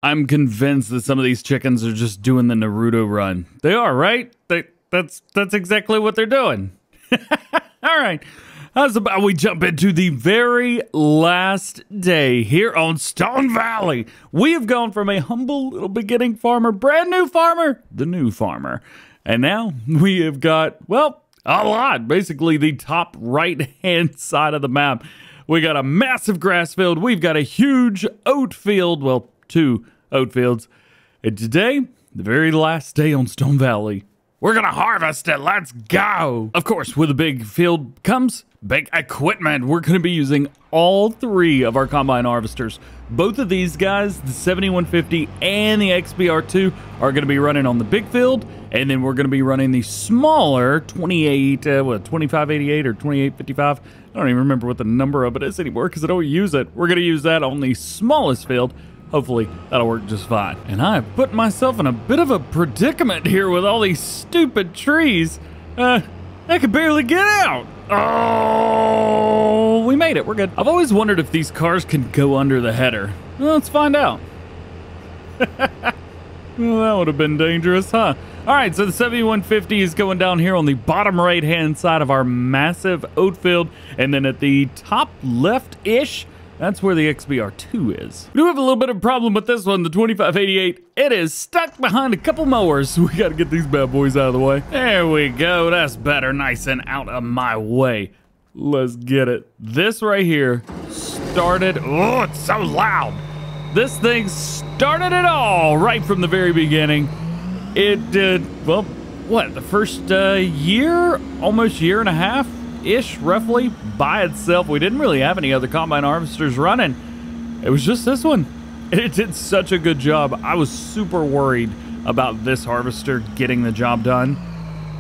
I'm convinced that some of these chickens are just doing the Naruto run. They are, right? That's exactly what they're doing. All right. How's about we jump into the very last day here on Stone Valley? We have gone from a humble little beginning farmer, brand new farmer, the new farmer. And now we have got, well, a lot. Basically, the top right-hand side of the map. We got a massive grass field. We've got a huge oat field. Well, 2 oat fields. And today, the very last day on Stone Valley, we're going to harvest it. Let's go. Of course, with a big field comes big equipment. We're going to be using all 3 of our combine harvesters. Both of these guys, the 7150 and the XBR2, are going to be running on the big field. And then we're going to be running the smaller 2588 or 2855. I don't even remember what the number of it is anymore because I don't use it. We're going to use that on the smallest field. Hopefully, that'll work just fine. And I've put myself in a bit of a predicament here with all these stupid trees. I could barely get out. Oh, we made it. We're good. I've always wondered if these cars can go under the header. Well, let's find out. Well, that would have been dangerous, huh? All right, so the 7150 is going down here on the bottom right-hand side of our massive oat field. And then at the top left-ish, that's where the XBR2 is. We do have a little bit of a problem with this one, the 2588. It is stuck behind a couple mowers. So we got to get these bad boys out of the way. There we go. That's better. Nice and out of my way. Let's get it. This right here started... Oh, it's so loud. This thing started it all right from the very beginning. It did, well, what, the first year, almost year and a half-ish, roughly, by itself. We didn't really have any other combine harvesters running. It was just this one. It did such a good job. I was super worried about this harvester getting the job done.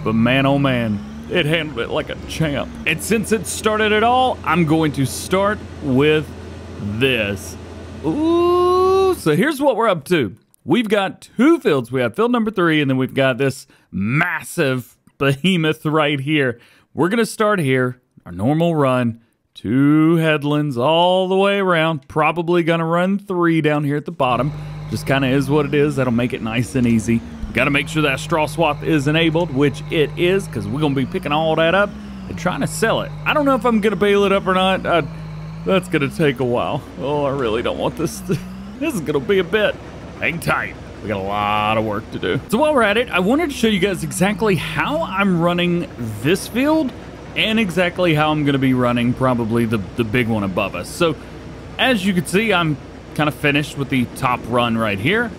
But man, oh man, it handled it like a champ. And since it started it all, I'm going to start with this. Ooh, so here's what we're up to. We've got 2 fields. We have field number 3, and then we've got this massive behemoth right here. We're going to start here, our normal run, 2 headlands all the way around. Probably going to run 3 down here at the bottom. Just kind of is what it is. That'll make it nice and easy. Got to make sure that straw swap is enabled, which it is, because we're going to be picking all that up and trying to sell it. I don't know if I'm going to bale it up or not. That's going to take a while. Oh, I really don't want this. This is going to be a bit. Hang tight. We got a lot of work to do. So while we're at it, I wanted to show you guys exactly how I'm running this field and exactly how I'm going to be running probably the big one above us. So as you can see, I'm kind of finished with the top run right here.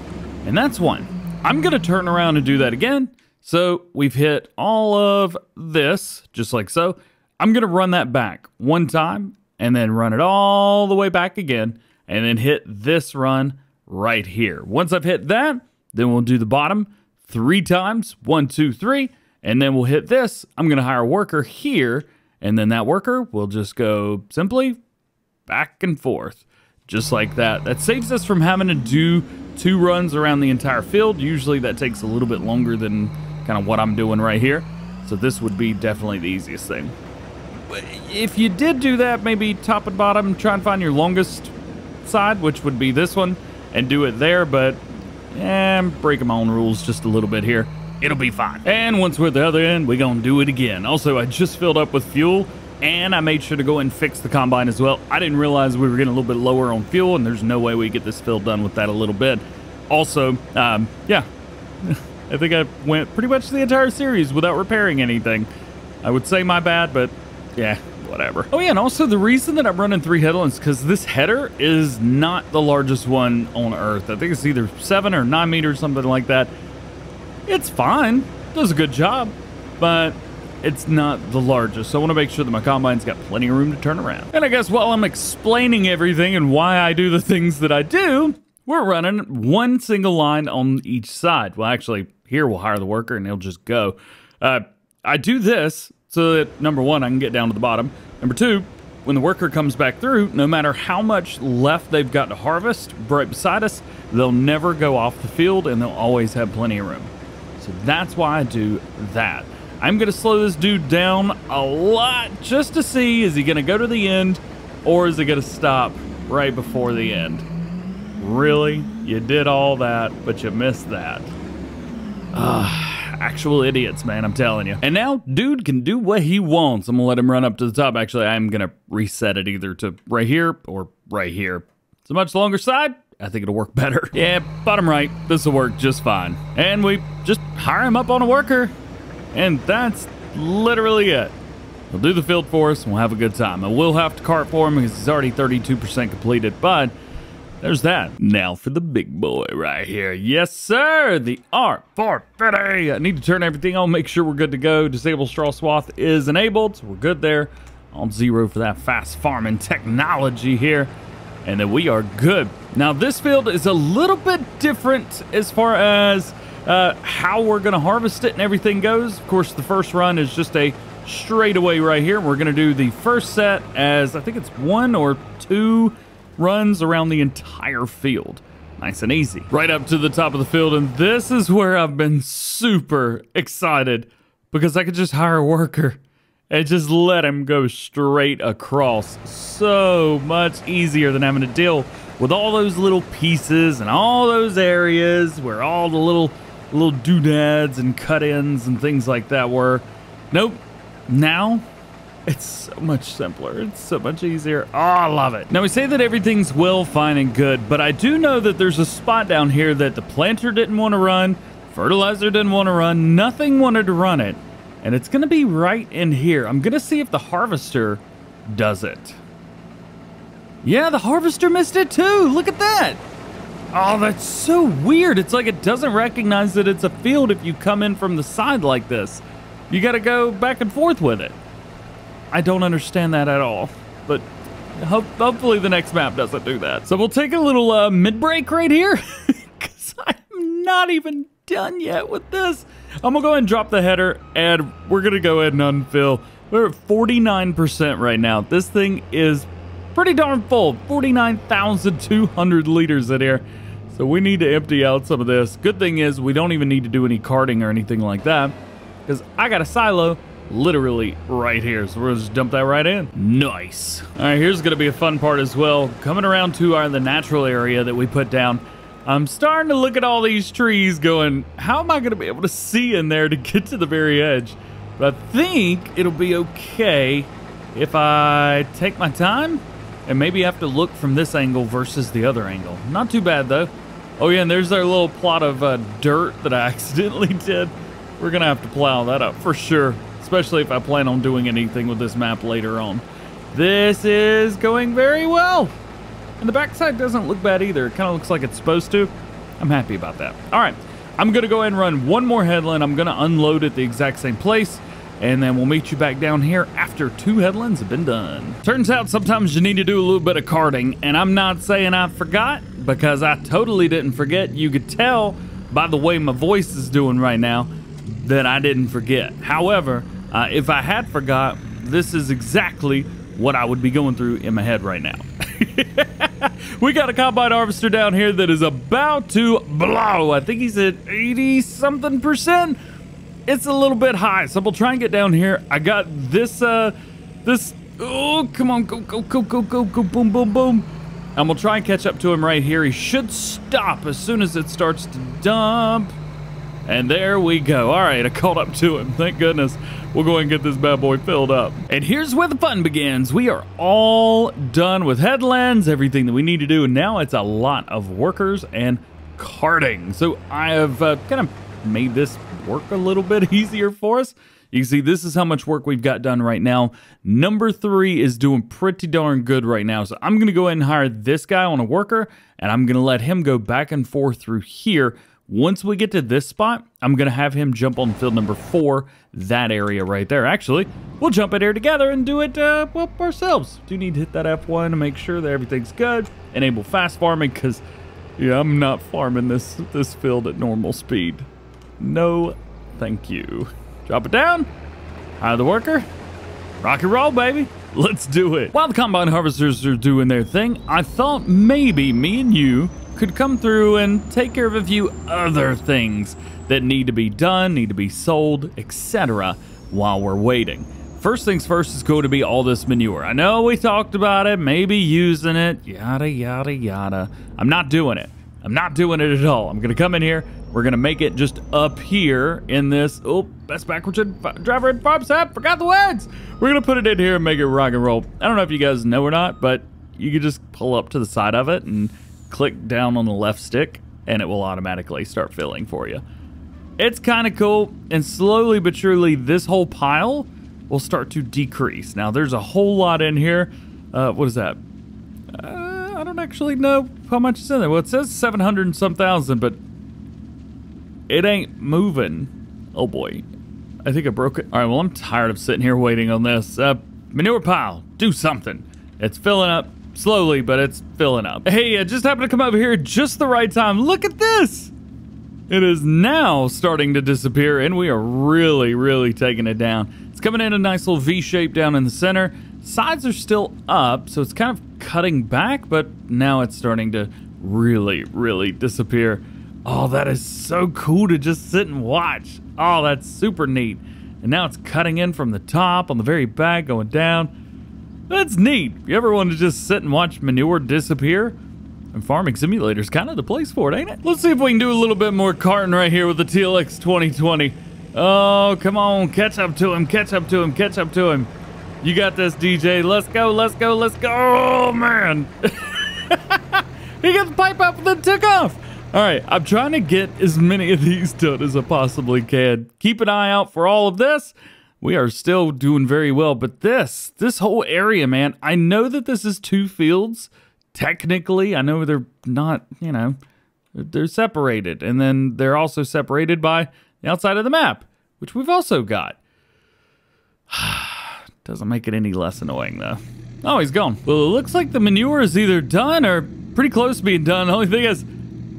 And that's one. I'm going to turn around and do that again. So we've hit all of this, just like so. I'm going to run that back one time and then run it all the way back again and then hit this run right here. Once I've hit that, then we'll do the bottom 3 times, 1, 2, 3, and then we'll hit this. I'm going to hire a worker here, and then that worker will just go simply back and forth, just like that. That saves us from having to do 2 runs around the entire field. Usually that takes a little bit longer than kind of what I'm doing right here. So this would be definitely the easiest thing. If you did do that, maybe top and bottom, try and find your longest side, which would be this one, and do it there, but I'm breaking my own rules just a little bit here. It'll be fine. And once we're at the other end, we're gonna do it again. Also, I just filled up with fuel, and I made sure to go and fix the combine as well. I didn't realize we were getting a little bit lower on fuel, and there's no way we get this field done with that a little bit. Also, yeah, I think I went pretty much the entire series without repairing anything. I would say my bad, but yeah, whatever. Oh yeah, and also the reason that I'm running 3 headlands because this header is not the largest one on Earth. I think it's either 7 or 9 meters, something like that. It's fine, does a good job, but it's not the largest. So I want to make sure that my combine's got plenty of room to turn around. And I guess while I'm explaining everything and why I do the things that I do, we're running 1 single line on each side. Well, actually, here we'll hire the worker and he'll just go. I do this so that, number 1, I can get down to the bottom. Number 2, when the worker comes back through, no matter how much left they've got to harvest right beside us, they'll never go off the field and they'll always have plenty of room. So that's why I do that. I'm going to slow this dude down a lot just to see, is he going to go to the end or is he going to stop right before the end? Really? You did all that, but you missed that. Actual idiots, man, I'm telling you. And now, dude can do what he wants. I'm gonna let him run up to the top. Actually, I'm gonna reset it either to right here or right here. It's a much longer side. I think it'll work better. Yeah, bottom right, this will work just fine. And we just hire him up on a worker. And that's literally it. He'll do the field for us and we'll have a good time. And we'll have to cart for him because he's already 32% completed, but there's that. Now for the big boy right here. Yes, sir, the R450. I need to turn everything on, make sure we're good to go. Disable straw swath is enabled, so we're good there. On 0 for that fast farming technology here. And then we are good. Now this field is a little bit different as far as how we're gonna harvest it and everything goes. Of course, the first run is just a straightaway right here. We're gonna do the first set as, I think it's 1 or 2 runs around the entire field. Nice and easy. Right up to the top of the field, and this is where I've been super excited because I could just hire a worker and just let him go straight across. So much easier than having to deal with all those little pieces and all those areas where all the little doodads and cut-ins and things like that were. Nope. Now, it's so much simpler. It's so much easier. Oh, I love it. Now, we say that everything's well, fine, and good, but I do know that there's a spot down here that the planter didn't want to run, fertilizer didn't want to run, nothing wanted to run it. And it's going to be right in here. I'm going to see if the harvester does it. Yeah, the harvester missed it too. Look at that. Oh, that's so weird. It's like it doesn't recognize that it's a field if you come in from the side like this. You got to go back and forth with it. I don't understand that at all. But hopefully the next map doesn't do that. So we'll take a little mid-break right here. Because I'm not even done yet with this. I'm gonna go ahead and drop the header and we're gonna go ahead and unfill. We're at 49% right now. This thing is pretty darn full. 49,200 liters in here. So we need to empty out some of this. Good thing is we don't even need to do any carting or anything like that because I got a silo literally right here. So we'll just dump that right in. Nice. All right, here's gonna be a fun part as well. Coming around to the natural area that we put down. I'm starting to look at all these trees going, how am I going to be able to see in there to get to the very edge? But I think it'll be okay if I take my time and maybe have to look from this angle versus the other angle. Not too bad though. Oh yeah, and there's our little plot of dirt that I accidentally did. We're going to have to plow that up for sure, especially if I plan on doing anything with this map later on. This is going very well. And the backside doesn't look bad either. It kind of looks like it's supposed to. I'm happy about that. All right, I'm going to go ahead and run one more headland. I'm going to unload at the exact same place, and then we'll meet you back down here after 2 headlands have been done. Turns out sometimes you need to do a little bit of carting, and I'm not saying I forgot, because I totally didn't forget. You could tell by the way my voice is doing right now that I didn't forget. However, if I had forgot, this is exactly what I would be going through in my head right now. We got a combine harvester down here that is about to blow. I think he's at 80-something%. It's a little bit high, so we'll try and get down here. I got this, oh, come on, go, boom, boom, boom. I'm gonna try and catch up to him right here. He should stop as soon as it starts to dump. And there we go. All right, I caught up to him. Thank goodness. We'll go ahead and get this bad boy filled up. And here's where the fun begins. We are all done with headlands, everything that we need to do. And now it's a lot of workers and carting. So I have kind of made this work a little bit easier for us. You can see this is how much work we've got done right now. Number 3 is doing pretty darn good right now. So I'm going to go ahead and hire this guy on a worker, and I'm going to let him go back and forth through here. Once we get to this spot, I'm going to have him jump on field number 4, that area right there. Actually, we'll jump in there together and do it well, ourselves. Do need to hit that F1 to make sure that everything's good. Enable fast farming because, yeah, I'm not farming this field at normal speed. No, thank you. Drop it down. Hire the worker. Rock and roll, baby. Let's do it. While the combine harvesters are doing their thing, I thought maybe me and you could come through and take care of a few other things that need to be done, need to be sold, etc. while we're waiting. first things first is going to be all this manure. I know we talked about it, maybe using it, yada, yada, yada. I'm not doing it. I'm not doing it at all. I'm going to come in here. We're going to make it just up here in this. Oh, best backwards driver in farm step. Forgot the words. We're going to put it in here and make it rock and roll. I don't know if you guys know or not, but you can just pull up to the side of it and click down on the left stick and it will automatically start filling for you. It's kind of cool, and slowly but surely this whole pile will start to decrease. Now there's a whole lot in here. What is that? I don't actually know how much is in there. Well, it says 700 and some thousand, but it ain't moving. Oh boy, I think I broke it. All right, well, I'm tired of sitting here waiting on this. Manure pile, do something. It's filling up slowly, but it's filling up. Hey, I just happened to come over here at just the right time. Look at this. It is now starting to disappear, and we are really, really taking it down. It's coming in a nice little V shape down in the center. Sides are still up, so it's kind of cutting back, but now it's starting to really, really disappear. Oh, that is so cool to just sit and watch. Oh, that's super neat. And now it's cutting in from the top on the very back, going down. That's neat. You ever want to just sit and watch manure disappear? And Farming Simulator is kind of the place for it, ain't it? Let's see if we can do a little bit more carting right here with the TLX 2020. Oh, come on. Catch up to him. Catch up to him. Catch up to him. You got this, DJ. Let's go. Let's go. Let's go. Oh, man. He got the pipe up and then took off. All right. I'm trying to get as many of these done as I possibly can. Keep an eye out for all of this. We are still doing very well. But this whole area, man, I know that this is 2 fields. Technically, I know they're not, you know, they're separated. And then they're also separated by the outside of the map, which we've also got. Doesn't make it any less annoying, though. Oh, he's gone. Well, it looks like the manure is either done or pretty close to being done. The only thing is,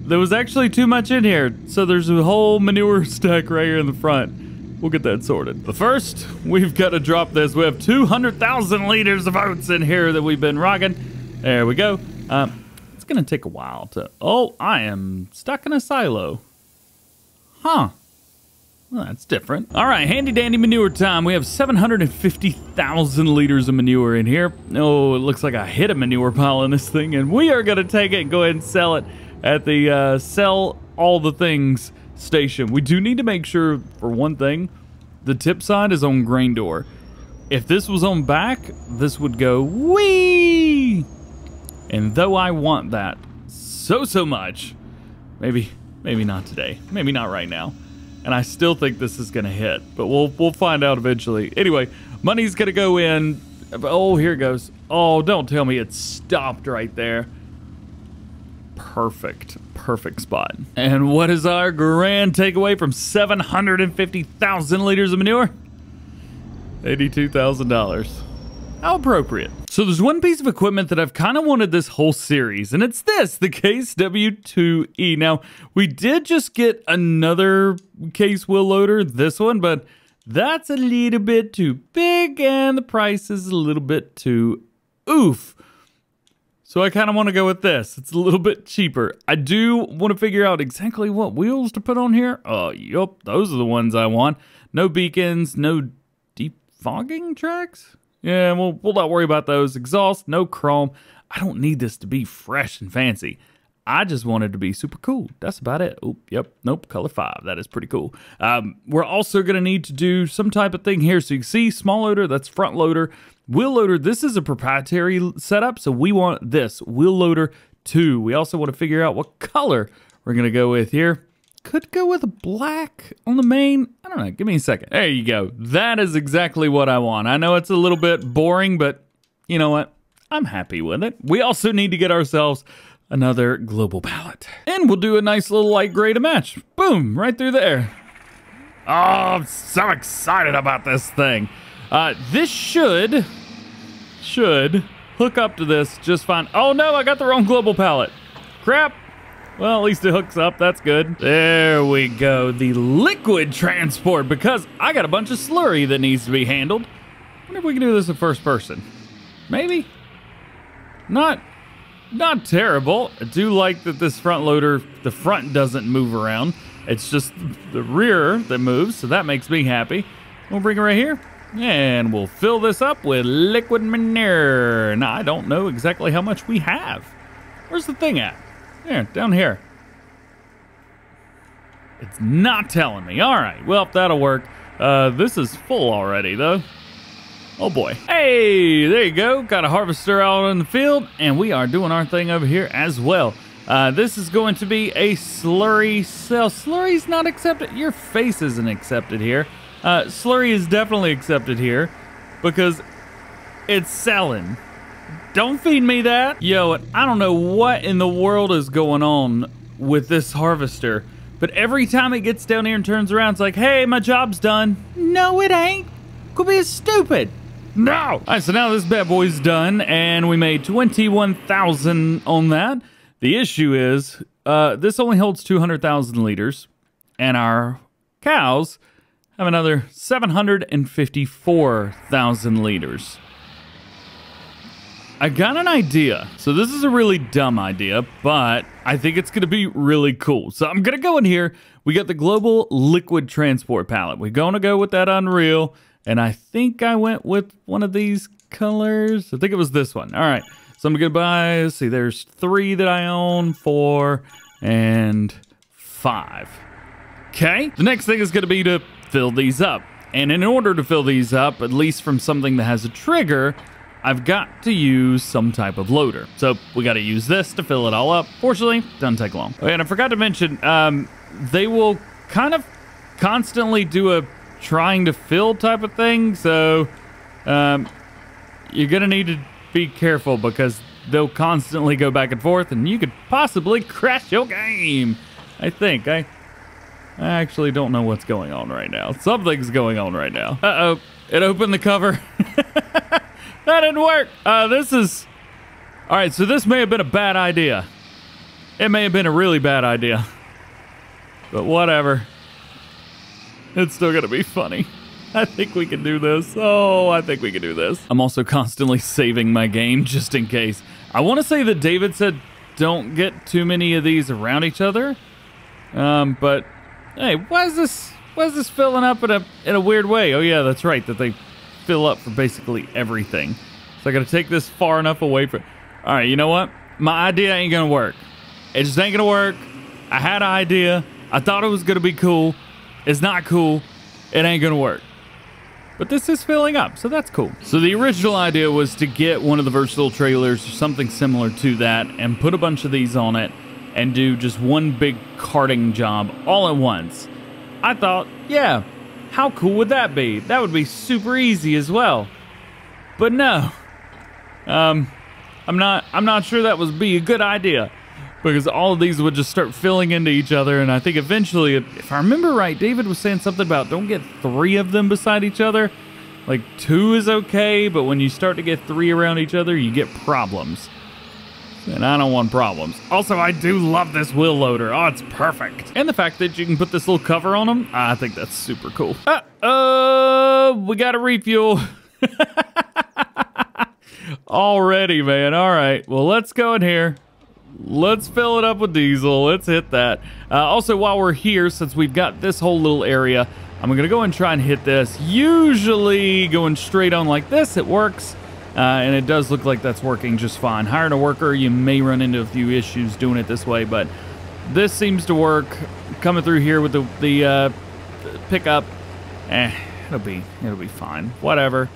there was actually too much in here. So there's a whole manure stack right here in the front. We'll get that sorted. But first, we've got to drop this. We have 200,000 liters of oats in here that we've been rocking. There we go. It's going to take a while to... Oh, I am stuck in a silo. Huh. Well, that's different. All right, handy dandy manure time. We have 750,000 liters of manure in here. Oh, it looks like I hit a manure pile in this thing, and we are going to take it and go ahead and sell it at the sell all the things station. We do need to make sure, for one thing, the tip side is on grain door. If this was on back, this would go whee! And though I want that so much, maybe not today, maybe not right now. And I still think this is gonna hit, but we'll find out eventually. Anyway, money's gonna go in. Oh, here it goes. Oh, don't tell me it stopped right there. Perfect spot. And what is our grand takeaway from 750,000 liters of manure? $82,000. How appropriate. So there's one piece of equipment that I've kind of wanted this whole series, and it's this, the Case W2E. Now, we did just get another Case wheel loader, this one, but that's a little bit too big, and the price is a little bit too oof. So I kind of want to go with this. It's a little bit cheaper. I do want to figure out exactly what wheels to put on here. Oh, yup, those are the ones I want. No beacons, no defogging tracks. Yeah, we'll not worry about those. Exhaust, no chrome. I don't need this to be fresh and fancy. I just want it to be super cool. That's about it. Oh, yep. Nope. Color 5. That is pretty cool. We're also going to need to do some type of thing here. So you can see small loader, that's front loader. Wheel loader, this is a proprietary setup. So we want this. Wheel loader 2. We also want to figure out what color we're going to go with here. Could go with a black on the main. I don't know. Give me a second. There you go. That is exactly what I want. I know it's a little bit boring, but you know what? I'm happy with it. We also need to get ourselves another global pallet. And we'll do a nice little light gray to match. Boom, right through there. Oh, I'm so excited about this thing. This should hook up to this just fine. Oh no, I got the wrong global pallet. Crap. Well, at least it hooks up. That's good. There we go. The liquid transport, because I got a bunch of slurry that needs to be handled. I wonder if we can do this in first person. Maybe. Not terrible. I do like that this front loader, the front doesn't move around. It's just the rear that moves, so that makes me happy. We'll bring it right here. And we'll fill this up with liquid manure. Now, I don't know exactly how much we have. Where's the thing at? There, down here. It's not telling me. All right, well, that'll work. This is full already, though. Oh, boy. Hey, there you go. Got a harvester out in the field, and we are doing our thing over here as well. This is going to be a slurry cell. Slurry's not accepted. Your face isn't accepted here. Slurry is definitely accepted here because it's selling. Don't feed me that. Yo, I don't know what in the world is going on with this harvester, but every time it gets down here and turns around, it's like, hey, my job's done. No, it ain't. Could be stupid. No. All right, so now this bad boy's done, and we made 21,000 on that. The issue is this only holds 200,000 liters, and our cows have another 754,000 liters. I got an idea. So this is a really dumb idea, but I think it's going to be really cool. So I'm going to go in here. We got the global liquid transport pallet. We're going to go with that Unreal. And I think I went with one of these colors. I think it was this one. All right. So I'm going to buy, let's see, there's 3 that I own, 4, and 5. Okay. The next thing is going to be to fill these up. And in order to fill these up, at least from something that has a trigger, I've got to use some type of loader. So we got to use this to fill it all up. Fortunately, doesn't take long. Oh, and I forgot to mention, they will kind of constantly do a trying to fill type of thing. So you're going to need to be careful because they'll constantly go back and forth and you could possibly crash your game. I think. I actually don't know what's going on right now. Something's going on right now. Uh-oh. It opened the cover. That didn't work. This is... All right, so this may have been a bad idea. It may have been a really bad idea. But whatever. It's still going to be funny. I think we can do this. Oh, I think we can do this. I'm also constantly saving my game just in case. I want to say that David said don't get too many of these around each other. But, hey, why is this filling up in a weird way? Oh, yeah, that's right, that they fill up for basically everything. So I got to take this far enough away from... All right, you know what? My idea ain't going to work. It just ain't going to work. I had an idea. I thought it was going to be cool. It's not cool. It ain't going to work. But this is filling up, so that's cool. So the original idea was to get one of the versatile trailers or something similar to that and put a bunch of these on it and do just one big carting job all at once. I thought, yeah, how cool would that be? That would be super easy as well. But no. I'm not sure that would be a good idea. Because all of these would just start filling into each other, and I think eventually, if I remember right, David was saying something about don't get 3 of them beside each other. Like 2 is okay, but when you start to get 3 around each other, you get problems. And I don't want problems. Also, I do love this wheel loader. Oh, it's perfect. And the fact that you can put this little cover on them, I think that's super cool. We got to refuel. Already, man. All right, well, let's go in here. Let's fill it up with diesel. Let's hit that. Also, while we're here, since we've got this whole little area, I'm going to go and try and hit this. Usually going straight on like this, it works. And it does look like that's working just fine. Hiring a worker, you may run into a few issues doing it this way, but this seems to work. Coming through here with the pickup, it'll be fine. Whatever.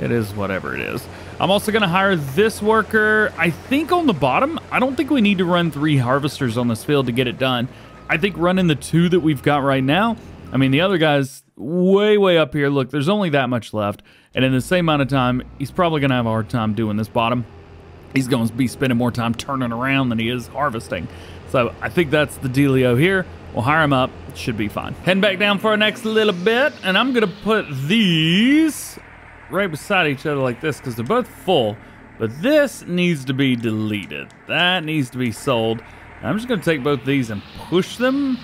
It is whatever it is. I'm also going to hire this worker. I think on the bottom, I don't think we need to run 3 harvesters on this field to get it done. I think running the 2 that we've got right now, I mean, the other guy's way up here. Look, there's only that much left. And in the same amount of time, he's probably going to have a hard time doing this bottom. He's going to be spending more time turning around than he is harvesting. So I think that's the dealio here. We'll hire him up. It should be fine. Heading back down for our next little bit. And I'm going to put these right beside each other like this because they're both full. But this needs to be deleted. That needs to be sold. And I'm just going to take both these and push them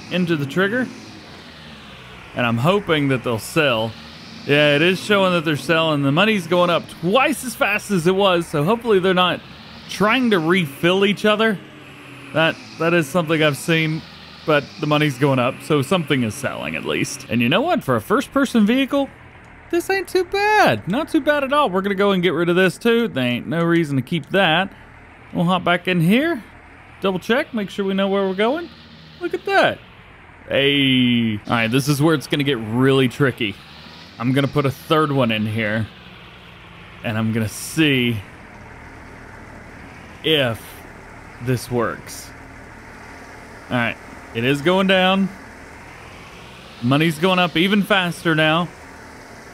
into the trigger. And I'm hoping that they'll sell. Yeah, it is showing that they're selling. The money's going up twice as fast as it was, so hopefully they're not trying to refill each other. That is something I've seen, but the money's going up, so something is selling at least. And you know what? For a first-person vehicle, this ain't too bad. Not too bad at all. We're gonna go and get rid of this too. There ain't no reason to keep that. We'll hop back in here, double check, make sure we know where we're going. Look at that. Hey. All right, this is where it's gonna get really tricky. I'm gonna put a third one in here, and I'm gonna see if this works. All right, it is going down. Money's going up even faster now.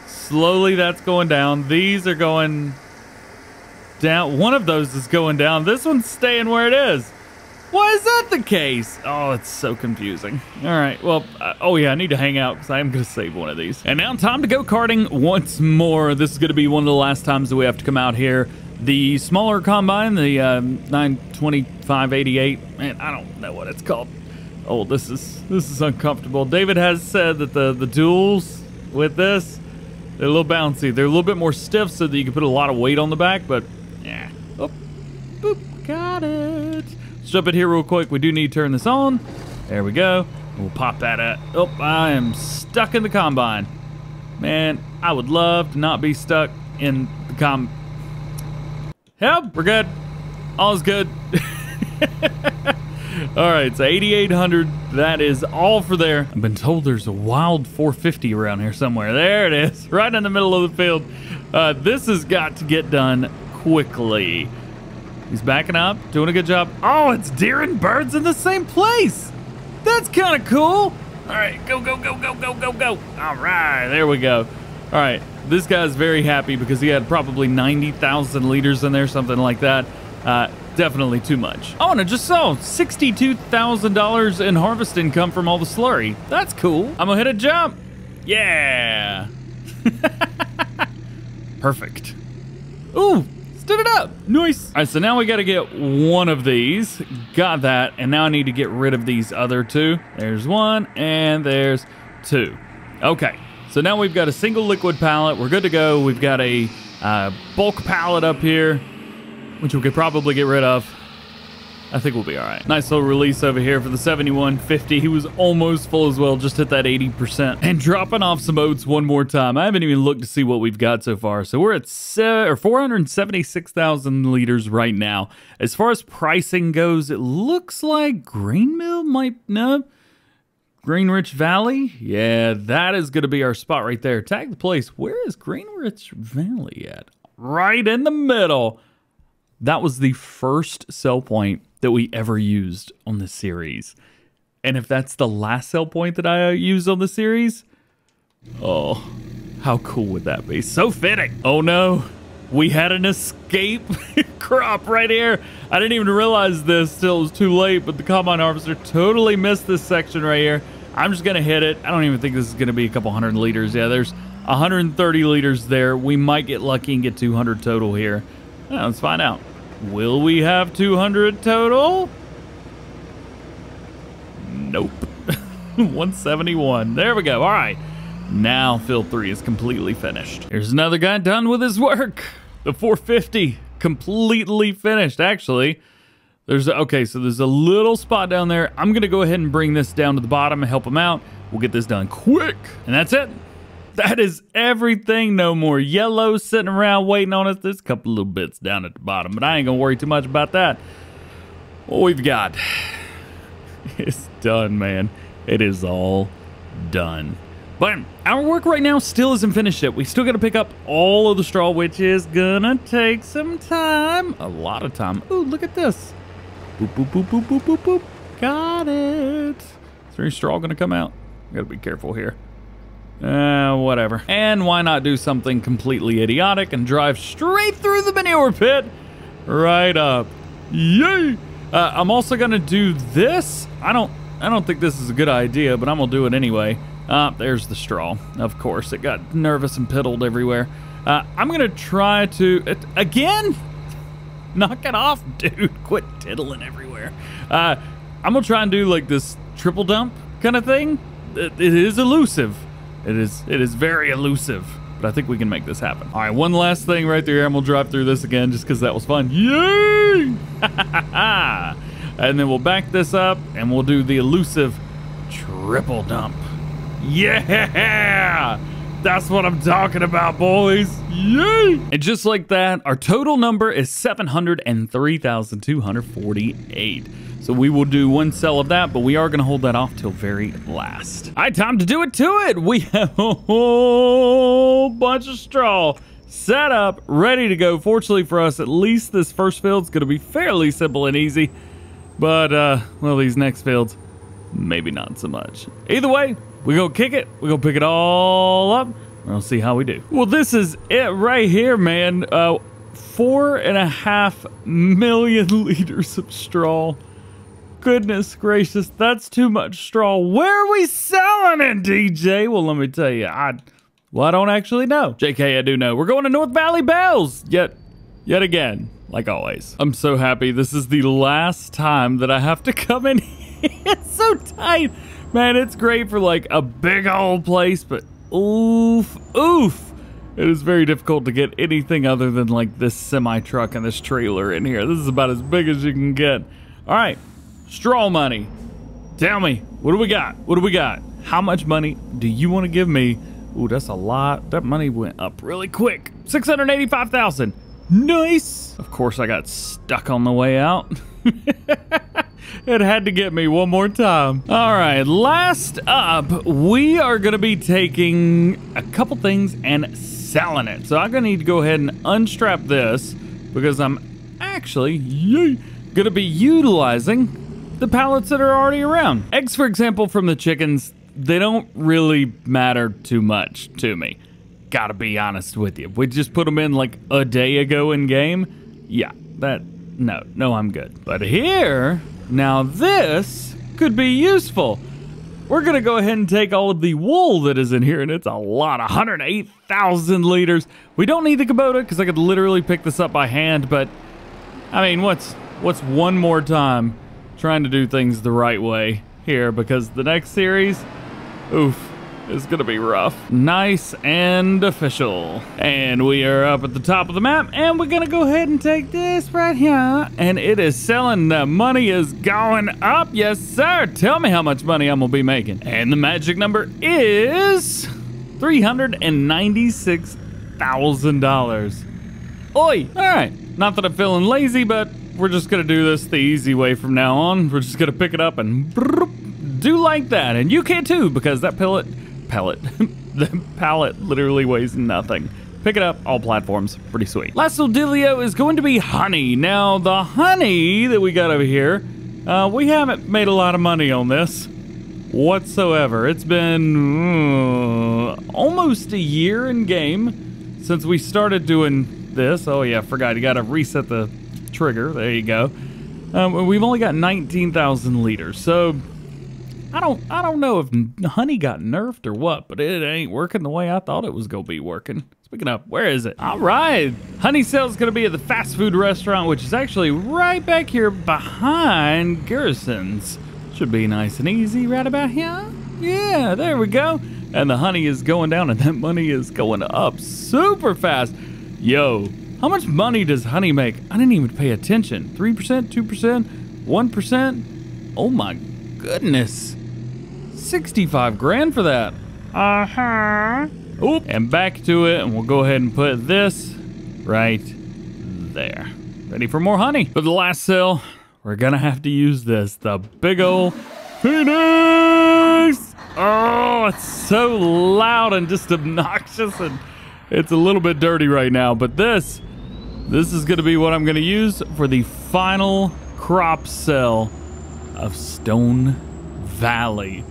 Slowly that's going down. These are going down. One of those is going down. This one's staying where it is. Why is that the case? Oh, it's so confusing. All right, well, oh yeah, I need to hang out because I am going to save one of these. And now time to go karting once more. This is going to be one of the last times that we have to come out here. The smaller combine, the 92588, man, I don't know what it's called. Oh, this is uncomfortable. David has said that the duals with this, they're a little bouncy. They're a little bit more stiff so that you can put a lot of weight on the back, but yeah. Oh, boop, got it. Let's jump in here real quick. We do need to turn this on. There we go. We'll pop that up. Oh, I am stuck in the combine. Man, I would love to not be stuck in the Help, we're good. All is good. All right, so 8,800, that is all for there. I've been told there's a wild 450 around here somewhere. There it is, right in the middle of the field. This has got to get done quickly. He's backing up, doing a good job. Oh, it's deer and birds in the same place. That's kind of cool. All right, go, go, go, go, go, go, go. All right, there we go. All right, this guy's very happy because he had probably 90,000 liters in there, something like that. Definitely too much. Oh, and I just saw $62,000 in harvest income from all the slurry. That's cool. I'm gonna hit a jump. Yeah. Perfect. Ooh, stood it up. Nice. All right, so now we gotta get one of these. Got that, and now I need to get rid of these other two. There's one, and there's two. Okay, so now we've got a single liquid pallet. We're good to go. We've got a bulk pallet up here, which we could probably get rid of. I think we'll be all right. Nice little release over here for the 7150. He was almost full as well, just hit that 80%. And dropping off some oats one more time. I haven't even looked to see what we've got so far. So we're at 476,000 liters right now. As far as pricing goes, it looks like Grain Mill might, no. Greenrich Valley? Yeah, that is gonna be our spot right there. Tag the place. Where is Greenrich Valley at? Right in the middle. That was the first sell point that we ever used on the series. And if that's the last sell point that I used on the series, oh, how cool would that be? So fitting. Oh no, we had an escape crop right here. I didn't even realize this till it was too late, but the combine harvester totally missed this section right here. I'm just gonna hit it. I don't even think this is gonna be a couple hundred liters. Yeah, there's 130 liters there. We might get lucky and get 200 total here. Let's find out. Will we have 200 total? Nope. 171. There we go. All right. Now field 3 is completely finished. Here's another guy done with his work. The 450 completely finished. Actually, there's okay, so there's a little spot down there. I'm gonna go ahead and bring this down to the bottom and help him out. We'll get this done quick. And that's it. That is everything. No more yellow sitting around waiting on us. There's a couple little bits down at the bottom, but I ain't gonna worry too much about that. What we've got is done, man. It is all done. But our work right now still isn't finished yet. We still gotta pick up all of the straw, which is gonna take some time. A lot of time. Ooh, look at this. Boop, boop, boop, boop, boop, boop, boop. Got it. Is there any straw gonna come out? Gotta be careful here. Whatever. And why not do something completely idiotic and drive straight through the manure pit right up. Yay! I'm also gonna do this. I don't think this is a good idea, but I'm gonna do it anyway. There's the straw. Of course, it got nervous and piddled everywhere. I'm gonna try to again. Knock it off, dude. Quit tiddling everywhere. I'm gonna try and do like this triple dump kind of thing. It is elusive. It is very elusive, but I think we can make this happen. All right, one last thing right there, and we'll drive through this again just because that was fun. Yay! And then we'll back this up, and we'll do the elusive triple dump. Yeah! That's what I'm talking about, boys. Yay! And just like that, our total number is 703,248. So we will do one sell of that, but we are going to hold that off till very last. All right, time to do it to it. We have a whole bunch of straw set up, ready to go. Fortunately for us, at least this first field's going to be fairly simple and easy. But, well, these next fields, maybe not so much. Either way, we're going to kick it. We're going to pick it all up. We'll see how we do. Well, this is it right here, man. 4.5 million liters of straw. Goodness gracious, that's too much straw. Where are we selling it, DJ? Well, let me tell you, I don't actually know. JK, I do know. We're going to North Valley Bells yet again, like always. I'm so happy this is the last time that I have to come in here. It's so tight. Man, it's great for like a big old place, but oof. It is very difficult to get anything other than like this semi-truck and this trailer in here. This is about as big as you can get. All right, straw money. Tell me, what do we got? What do we got? How much money do you want to give me? Ooh, that's a lot. That money went up really quick. 685,000. Nice. Of course, I got stuck on the way out. It had to get me one more time. All right, last up, we are gonna be taking a couple things and selling it. So I'm gonna need to go ahead and unstrap this because I'm actually gonna be utilizing the pallets that are already around. Eggs, for example, from the chickens, they don't really matter too much to me. Gotta be honest with you. If we just put them in like a day ago in game, yeah, no, I'm good. But here, now this could be useful. We're gonna go ahead and take all of the wool that is in here, and it's a lot, 108,000 liters. We don't need the Kubota because I could literally pick this up by hand, but I mean, what's one more time trying to do things the right way here, because the next series, oof, is gonna be rough. Nice and official. And we are up at the top of the map, and we're gonna go ahead and take this right here, and it is selling. The money is going up. Yes, sir. Tell me how much money I'm gonna be making. And the magic number is $396,000. Oi! All right. Not that I'm feeling lazy, but we're just gonna do this the easy way from now on. We're just gonna pick it up and do like that. And you can too, because that the pallet literally weighs nothing. Pick it up, all platforms, pretty sweet. Last little dealio is going to be honey. Now, the honey that we got over here, we haven't made a lot of money on this whatsoever. It's been almost a year in game since we started doing this. Oh yeah, forgot, you gotta reset the trigger. There you go. We've only got 19,000 liters, so I don't know if honey got nerfed or what, but it ain't working the way I thought it was gonna be working. Speaking of, where is it? All right, honey sale's gonna be at the fast food restaurant, which is actually right back here behind Garrison's. Should be nice and easy right about here. Yeah, there we go. And the honey is going down, and that money is going up super fast. Yo, how much money does honey make? I didn't even pay attention. 3%, 2%, 1%? Oh my goodness. 65 grand for that. Oop. And back to it, and we'll go ahead and put this right there. Ready for more honey. For the last sale, we're gonna have to use this, the big ol' Phoenix. Oh, it's so loud and just obnoxious, and it's a little bit dirty right now, but this is gonna be what I'm gonna use for the final crop sale of Stone Valley.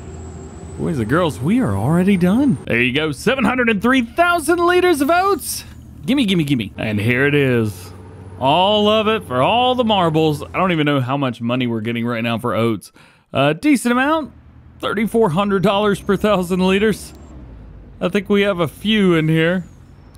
Boys and girls, we are already done. There you go, 703,000 liters of oats. Gimme, gimme, gimme. And here it is. All of it for all the marbles. I don't even know how much money we're getting right now for oats. Decent amount, $3,400 per 1,000 liters. I think we have a few in here.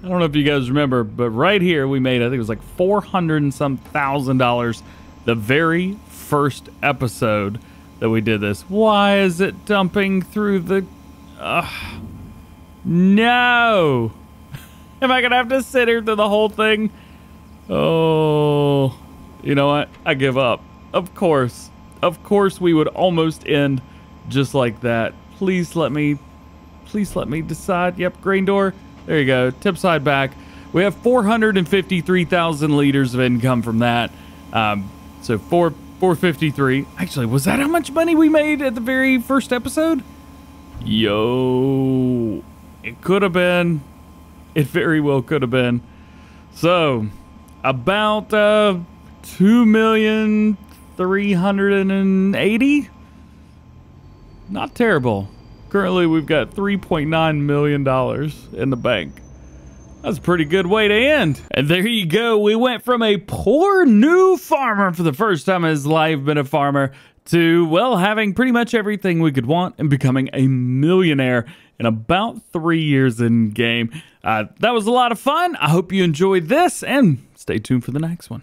I don't know if you guys remember, but right here we made, I think it was like $400 and some thousand the very first episode that we did this. Why is it dumping through the... no! Am I gonna have to sit here through the whole thing? Oh, you know what? I give up. Of course we would almost end just like that. Please let me Please let me decide. Yep, grain door. There you go. Tip side back. We have 453,000 liters of income from that. So 453. Actually, was that how much money we made at the very first episode? Yo, it could have been. It very well could have been. So about 2,380,000. Not terrible. Currently, we've got $3.9 million in the bank. That's a pretty good way to end. And there you go. We went from a poor new farmer for the first time in his life, been a farmer, to, well, having pretty much everything we could want and becoming a millionaire in about 3 years in game. That was a lot of fun. I hope you enjoyed this, and stay tuned for the next one.